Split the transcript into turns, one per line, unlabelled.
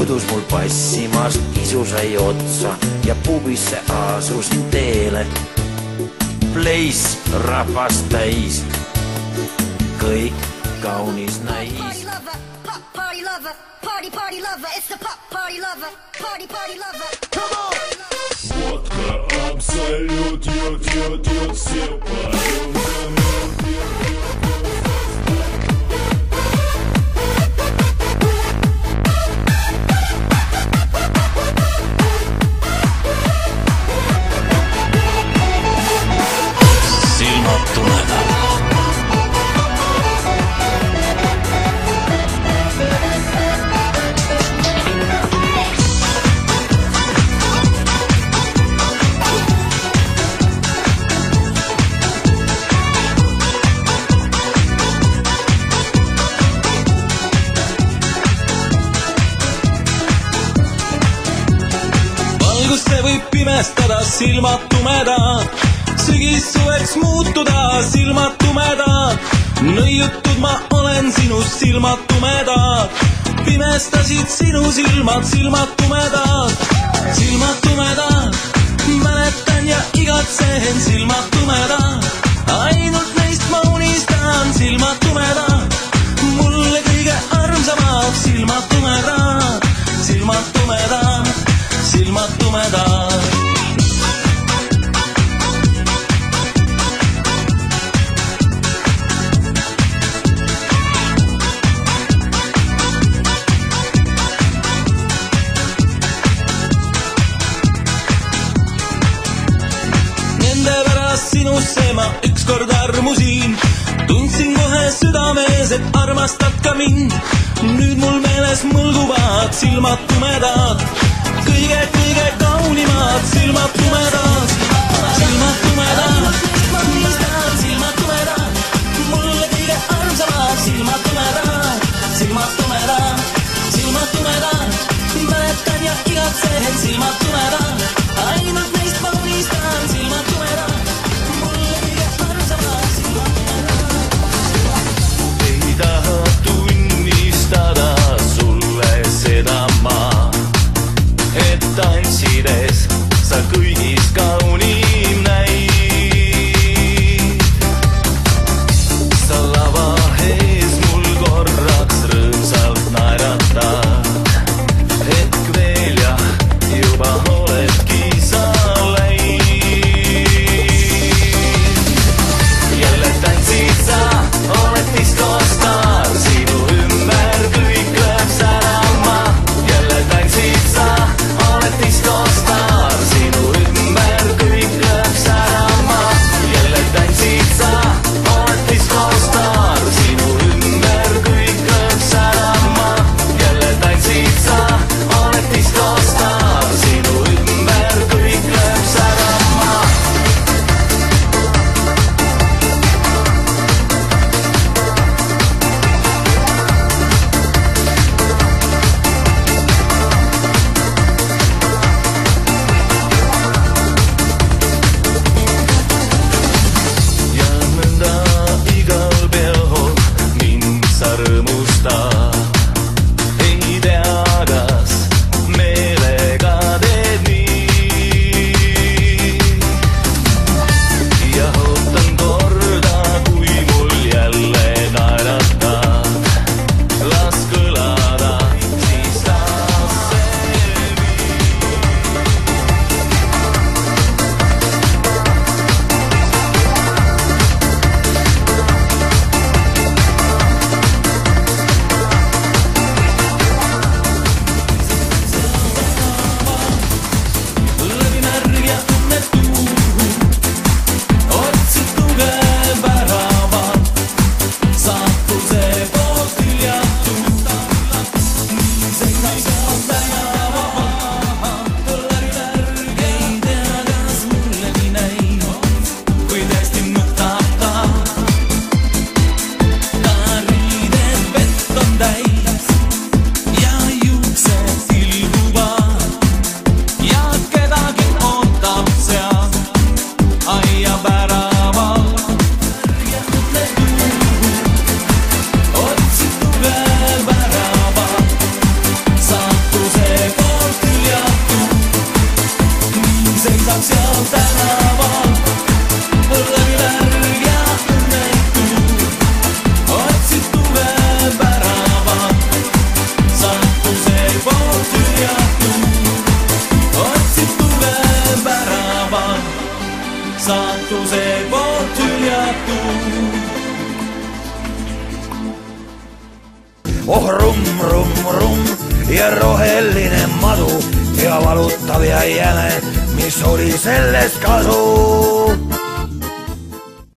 udus mul passimas, isu sai otsa ja pubisse asus teele. Pleis rahvast täis, kõik kaunis näis.
Party lover, party lover, it's the pop party lover, party lover. Come on!
Водка, абсолют, ют, все поем за мной.
See võib pimestada silmad tumedad, sügissuveks muutuda silmad tumedad. Nõiutud ma olen sinust, silmad tumedad, pimestasid sinu silmad, silmad tumedad. Silmad tumedad, mäletan ja igatsen, silmad tumedad, ainult neist ma unistan, silmad tumedad. Mulle kõige armsamad silmad tumedad, silmad tumedad, silmad tumedad. Nende pärast sinusse ma ükskord armusin, tundsin kohe südames, et armastad ka mind. Nüüd mul meeles mõlguvad silmad tumedad, kõige kaunimad silmad tumedad, silmad tumedad, ma mõistan, silmad tumedad, mulle kõige armsamad silmad tumedad, silmad tumedad, silmad tumedad, mäletan ja igatsen, silmad tumedad, ainult neist ma unistan, silmad tumedad, mulle kõige armsamad silmad tumedad.
Ei taha tunnistada sulle seda ma, et tantsides sa kõigis kaunim näid. Sa lava ees mul korraks rõõmsalt naeratad, hetk veel ja juba oled
saatuse poolt hüljatud.
Oh rumm, rumm, rumm ja roheline madu ja valutav ja jäme, mis oli sellest kasu.